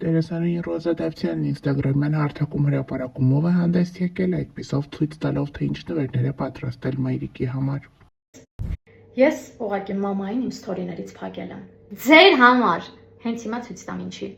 Դերասանուհի Ռոզա Դավթյանն ինստագրամյան հարթակում հրապարակումով է հանդես եկել, այդպիսով ցույց տալով, թե ինչ նվերներ է պատրաստել մայրիկի համար։ Ես ուղղակի մամային իմ սթորիներից փակել եմ։ Ձեր համար, հենց հիմա ցույց տամ ինչի։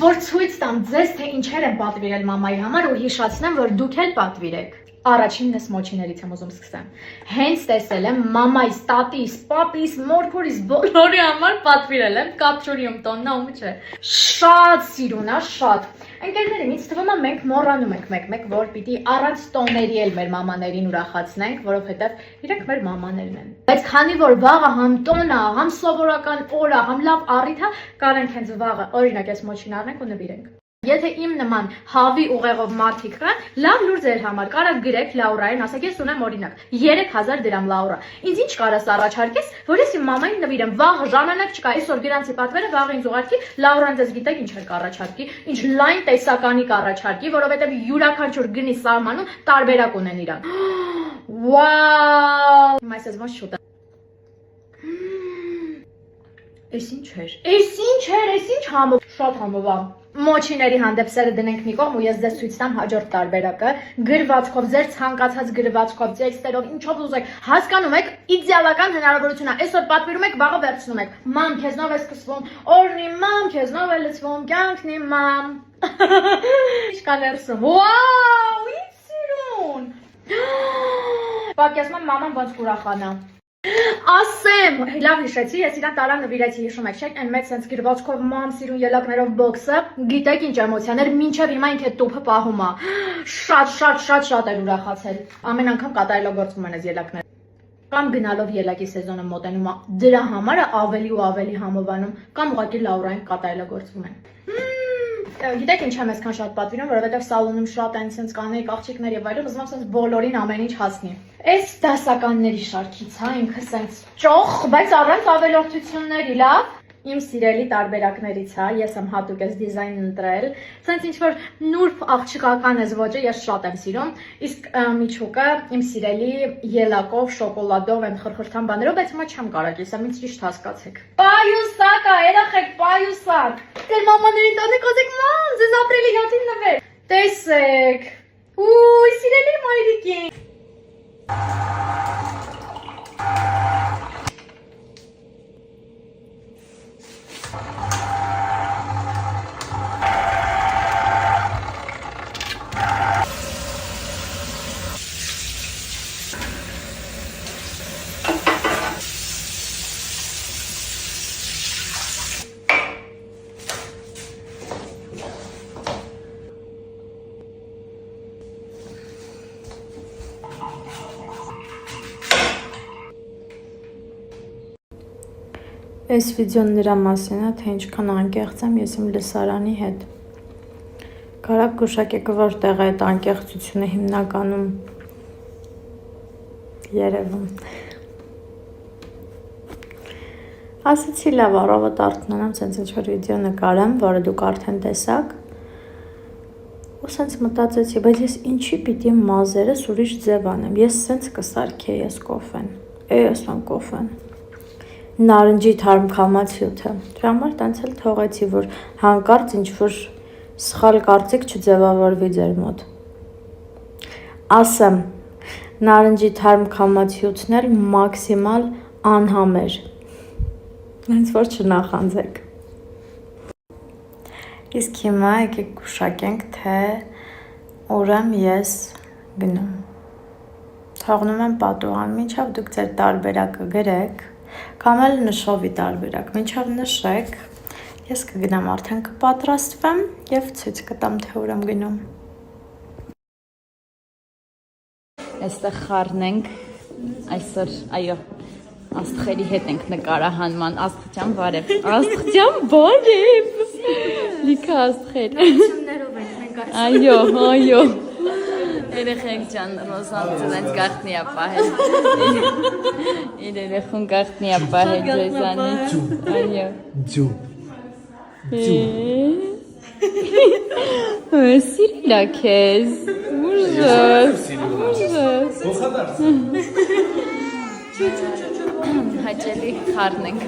Որ ցույց տամ ձեզ, թե ինչեր եմ պատվիրել մամայի համար ու հիշացնեմ, որ դուք էլ պատվիրեք։ Առաջինն էս մոչիներից եմ ուզում սկսեմ։ Հենց տեսել եմ մամայիս, տատիս, պապիս, մորփորիս բոլորի համար պատվիրել եմ կապչորիում տոննա ու չէ։ Շատ սիրուն է, շատ։ Ընկերներիմ ինձ թվում է մենք մոռանում ենք մեկ-մեկ, որ պիտի առանց տոների էլ մեր մամաներին ուրախացնենք, որովհետև իրենք մեր մամաներն են։ Բայց քանի որ վաղը համ տոն է, համ սովորական օր է, համ լավ առիթ է, կարենք հենց վաղը օրինակ այս մոչին առնենք ու նվիրենք։ Եթե իմ նման հավի ուղեղով մարդիկ կան, լավ լուր ձեր համար, կարա գրեք Լաուրային, ասեք ես ունեմ օրինակ 3000 դրամ Լաուրա։ Ինձ ինչ կարաս առաջարկես, որ ես իմ մամային նվիրեմ, վաղ ժամանակ չկա, այսօր գրանցի պատվերը, վաղ ինձ ուղարկի, Լաուրան ձեզ գիտեք ինչ էր կառաջարկի, ինչ լայն տեսականի կառաջարկի, որովհետև յուրաքանչյուր գնի սահմանում տարբերակ ունեն իրան։ Վաու, այս ես ոչ շուտ։ Էս ինչ էր։ Էս ինչ էր, էս ինչ համով, շատ համով է։ Մոչիների հանդեպ սերը դնենք մի կողմ ու ես ձեզ ցույց տամ հաջորդ տարբերակը, գրվածքով, ձեր ցանկացած գրվածքով, տեքստերով, ինչով ուզեք, հասկանում եք, իդեալական հնարավորություն է։ Այսօր պատվիրում եք, վաղը վերցնում եք։ Մամ, քեզնով է սկսվում, օրնի մամ, քեզնով է լցվում, կյանքնի մամ։ Ինչ կա ներսում։ Վաու, ինչ սիրուն։ Պատկերացնում եմ մաման ոնց կուրախանա։ Ասեմ, լավ հիշեցի, ես իրան տարան նվիրեցի, հիշում եք, չէ՞, այն մեծ սենց գրվածքով մամ սիրուն ելակներով բոքսը, գիտեք ինչ էմոցիաներ, մինչև հիմա ինքը տուփը պահում է։ Շատ էր ուրախացել։ Ամեն անգամ կատարելագործվում են այս ելակները։ Կամ գնալով ելակի սեզոնը մոտենում է, դրա համար է ավելի ու ավելի համովանում, կամ ուղղակի Լաուրային կատարելագործվում են։ Գիտեք ինչ եմ այսքան շատ պատվիրում, որովհետև սալոնում շատ են սենց կանեիկ աղջիկներ եւ այլն, ուզում եմ սենց բոլորին ամեն ինչ հասնի։ Այս դասականների շարքից, հա, ինքը սենց ճոխ, բայց առանց ավելորդությունների, լավ։ Իմ սիրելի տարբերակներից, հա, ես եմ հատուկ այս դիզայնն ընտրել, սենց ինչ որ նուրբ աղջիկական էս ոճը ես շատ եմ սիրում, իսկ միջուկը իմ սիրելի ելակով, շոկոլադով են խրխրթան բաներով, բայց հիմա չեմ կարող, ես ինձ ճիշտ հասկացեք։ Պայուսակ է, երախեք, պայուսակ։ Ձեր մամաներին տանեք, ասեք, մամ, ձեզ ապրիլի 7-ին նվեր։ Տեսեք։ Ուй, սիրելի մայրիկին։ Այս վիդեոն նրա մասին է, թե ինչքան անկեղծ եմ ես իմ լսարանի հետ։ Կարակ գուշակեք որտեղ է այդ անկեղծությունը հիմնականում երևում։ Ասացի լավ առավոտ արթնանամ, սենց ինչ-որ վիդեո նկարեմ, որը դուք արդեն տեսաք։ Ու սենց մտածեցի, բայց ես ինչի պիտի մազերս ուրիշ ձև անեմ, ես սենց կսարքեի ես կոֆեն, ես ան կոֆեն։ Նարնջի թարմ քամացյութը, դրա համար տենց էլ թողեցի, որ հանկարծ ինչ-որ սխալ կարծիք չձևավորվի ձեր մոտ։ Ասեմ, նարնջի թարմ քամացյութն էլ մաքսիմալ անհամեր, հենց որ չնախանձեք։ Իսկ հիմա եկեք գուշակենք, թե ուր եմ ես գնում։ Թողնում եմ պատուհան, մինչև դուք ձեր տարբերակը գրեք, կամ էլ նշովի տարբերակ, մինչև նշեք, ես կգնամ արդեն կպատրաստվեմ և ցույց կտամ, թե ուր եմ գնում։ Այստեղ խառնենք, այսօր, այո, աստղերի հետ ենք նկարահանման, աստղության բարև, լիքը աստղեր, այո, երեխեք ջան, Ռոզան ձեզ գաղտնի է պահել, իր երեխուն գաղտնի է պահել ձեզանից, այո, սիրիլ է քեզ, ուժս, հաճելի խառնենք,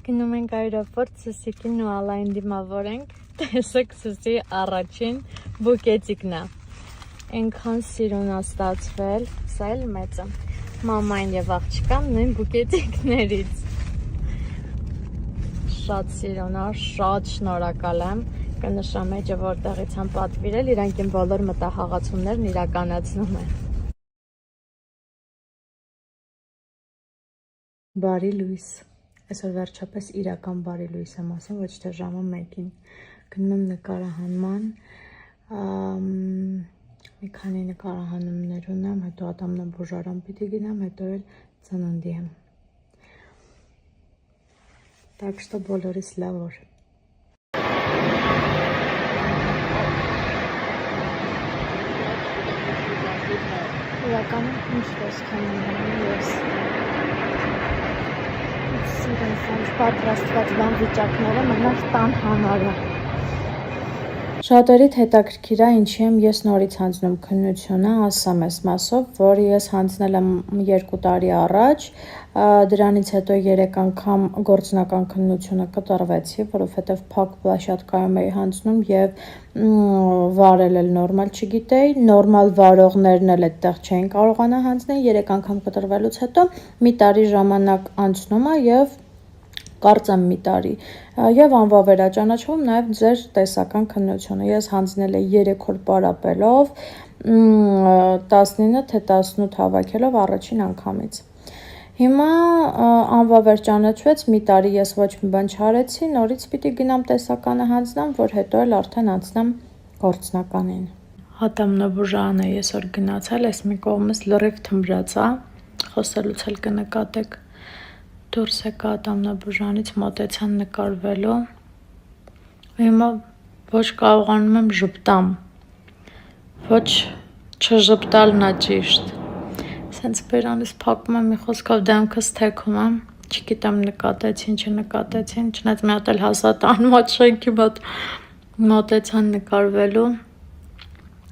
Գնում ենք այրոպորտ, Սուսիկին ու Ալային դիմավոր ենք, տեսեք Սուսի առաջին բուկետիկն է, ենքան սիրուն է ստացվել, սա էլ մեծը, մամային և աղջկան նույն բուկետիկներից, շատ սիրուն է, շատ շնորհակալ եմ, կնշամ էջը որտեղից եմ պատվիրել, իրանք իմ բոլոր մտահաղացումներն իրականացնում են։ Բարի լույս, այսօր վերջապես իրական բարի լույս եմ ասում, ոչ թե ժամը 1-ին, գնում եմ նկարահանման, մի քանի նկարահանումներ ունեմ, հետո ատամնաբուժարան պիտի գնամ, հետո էլ ծննդի եմ, так что բոլորիս լավ օր։ Իրականում ինչ տեսք եմ ունենում ես սիրուն սանջ պատրաստված բան վիճակները մնաց տան համարը։ Շատերիդ հետաքրքիր է ինչի եմ ես նորից հանձնում քննությունը, ասամ ես մասով, որ ես հանձնել եմ 2 տարի առաջ, դրանից հետո 3 անգամ գործնական քննությունը կտրվեցի, որովհետև փակ պլաշատկայում էի հանձնում և վարել էլ նորմալ չգիտեի, նորմալ վարողներն էլ այդտեղ չէին կարողանա հանձնել, 3 անգամ կտրվելուց հետո մի տարի ժամանակ անցնում է և կարծեմ մի տարի և անվավերաճանաչվում նաև ձեր տեսական քննությունը, ես հանձնել էի 3 օր պարապելով, 19 թե 18 հավաքելով առաջին անգամից։ Հիմա անվավեր ճանաչվեց, մի տարի ես ոչ մի բան չարեցի, նորից պիտի գնամ տեսականը հանձնամ, որ հետո էլ արդեն անցնեմ գործնականին։ Ատամնաբուժարան է ես օր գնացել, ես մի կողմս լրիվ թմրած է, խոսելուց էլ կնկատեք, դուրս եկա ատամնաբուժարանից մոտեցան նկարվելու, հիմա ոչ կարողանում եմ ժպտամ, ոչ չժպտալն է ճիշտ, սենց բերանից փակում եմ մի խոսքով դեմքս թեքում եմ, չգիտեմ նկատեցին, չնկատեցին, չնայած մի հատ էլ հասա մոտ շենքի մոտ մոտեցան նկարվելու,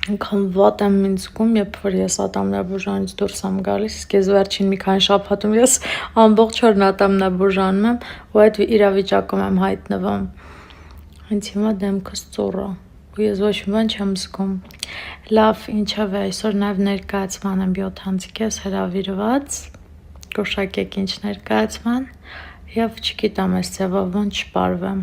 այնքան վատ եմ ինձ զգում, երբ որ ես ատամնաբուժարանից դուրս եմ գալիս, իսկ ես վերջին մի քանի շաբաթում ես ամբողջ օրն ատամնաբուժարանում եմ ու այդ իրավիճակում եմ հայտնվում, հենց հիմա դեմքս ծուռ է ու ես ոչ մի բան չեմ զգում, լավ, ինչով է, այսօր նաև ներկայացման եմ 7 անցիկես հրավիրված, գուշակեք ինչ ներկայացման և չգիտեմ այս ձևով ոնց չպարվեմ։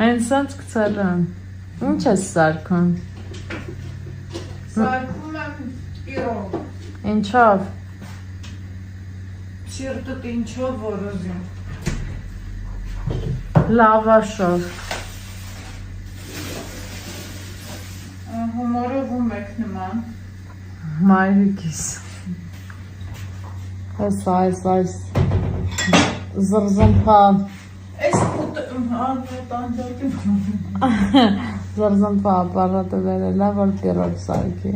Այն սանց կցել եմ, ինչ ես սարքում։ Սարքում եմ իրով, Ինչով։ սիրտդ ինչով որոզին։ Լավաշով։ Հումորով ու մեկ նման։ Մայրիկիս։ Այս զրզմփա Այս տանջակի զրզմփա ապարատը վերել է, որ տիրոջ սարքի։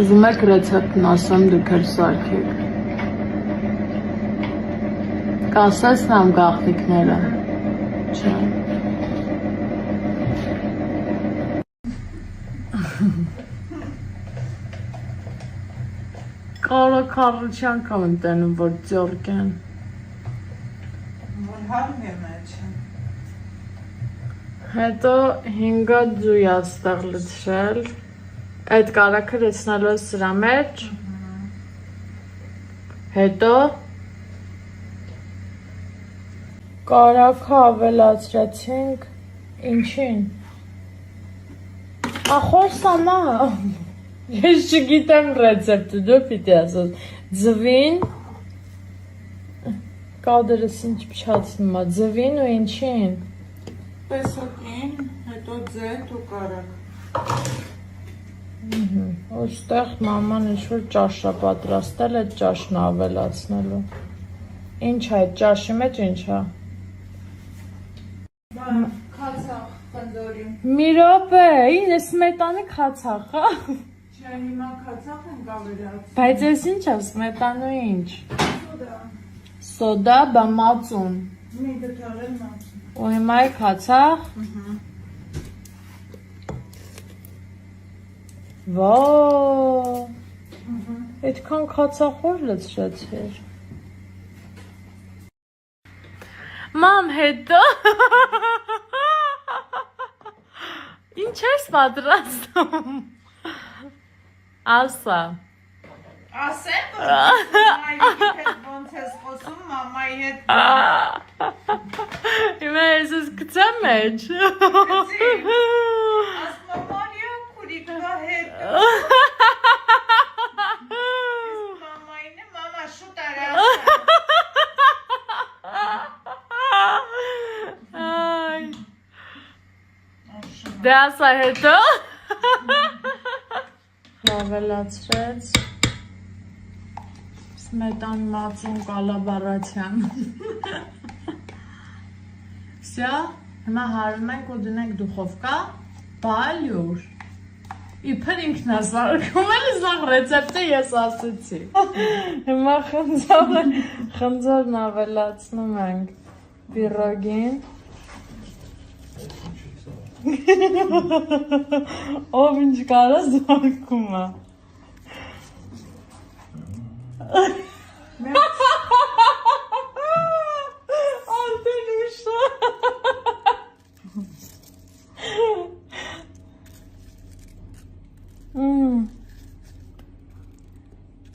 Ուզում եք ռեցեպտն ասեմ, դուք էլ սարքեք։ Կասեցնամ գաղտնիքները։ Չէ։ Կարոք առնչյան կամ եմ տենում, որ ձորք են։ Որ հարմ է մեջը։ Հետո 5 ձույ աստեղ լցրել, այդ կարակը լցնելու է սրա մեջ, հետո կարակը ավելացրեցինք, ինչին, ախորսամա, ես չգիտեմ ռեցեպտը, դու պիտի ասած, ձվին, կադրս ինչ փչացնում է, ձվին ու ինչին։ Տեսակին, հետո ձետ ու կարակ։ Ոստեղ մաման ինչ-որ ճաշ է պատրաստել, այդ ճաշն ավելացնելու։ Ինչ է, այդ ճաշի մեջ ինչ է։ Քացախ տնձորին։ Մի րոպե, ինը սմետանի քացախ է։ Չէ, հիմա քացախ ենք ավելացնում։ Բայց ես ինչ է, սմետանու ինչ։ Սոդա։ Սոդա, բա մածուն։ Մի դթարել մածուն։ Ու հիմա է քացախ։ Վա։ Այդքան քացախոր լցրեցիր։ Մամ, հետո։ Ինչ ես պատրաստում։ Ասա։ Ասեմ, որ մայրիկի հետ ոնց ես խոսում, մամայի հետ Հիմա ես գցեմ մեջ։ ասում Մարիա քուրիկա հետ մամային է, մամա շուտ արա Այ Դե ասա հետո Ավելացրեց Սմետան մածուն կալաբարացյան Всё, հիմա հարում ենք ու դնենք դուխովկա, բալյուր Իբր ինքն է սարքում էլ սաղ ռեցեպտը ես ասեցի Հիմա խնձորն ավելացնում ենք պիրոգին Ով ինչ կարա սարքում է Անտեն ուշա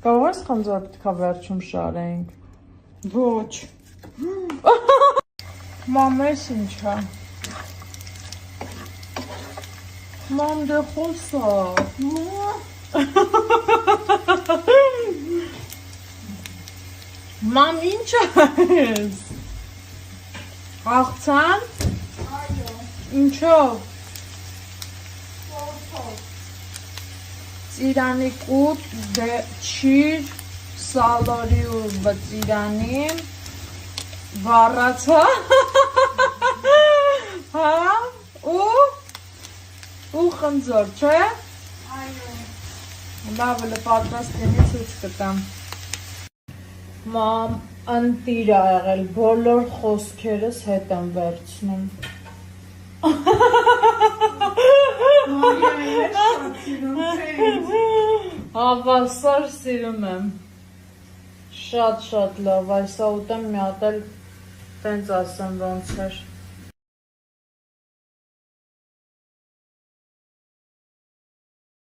Կարող ես խնձոր պիտքա վերջում շարենք Ոչ Մամ ես ինչա Մամ դե խոսա Մամ ինչ ես Աղցան Այո, Ինչով փորձով Ծիրանի կուտ դե չիր Սալորի ու բծիրանի Վառացա Հա ու խնձոր, չէ? Այո Լավ էլ պատրաստ լինի ցույց կտամ Մամ ընտիր ա եղել, բոլոր խոսքերս հետ եմ վերցնում Մարիա ես շատ սիրում տենց Հավասար սիրում եմ Շատ լավ, այսա ուտեմ մի հատ էլ տենց ասեմ ոնց էր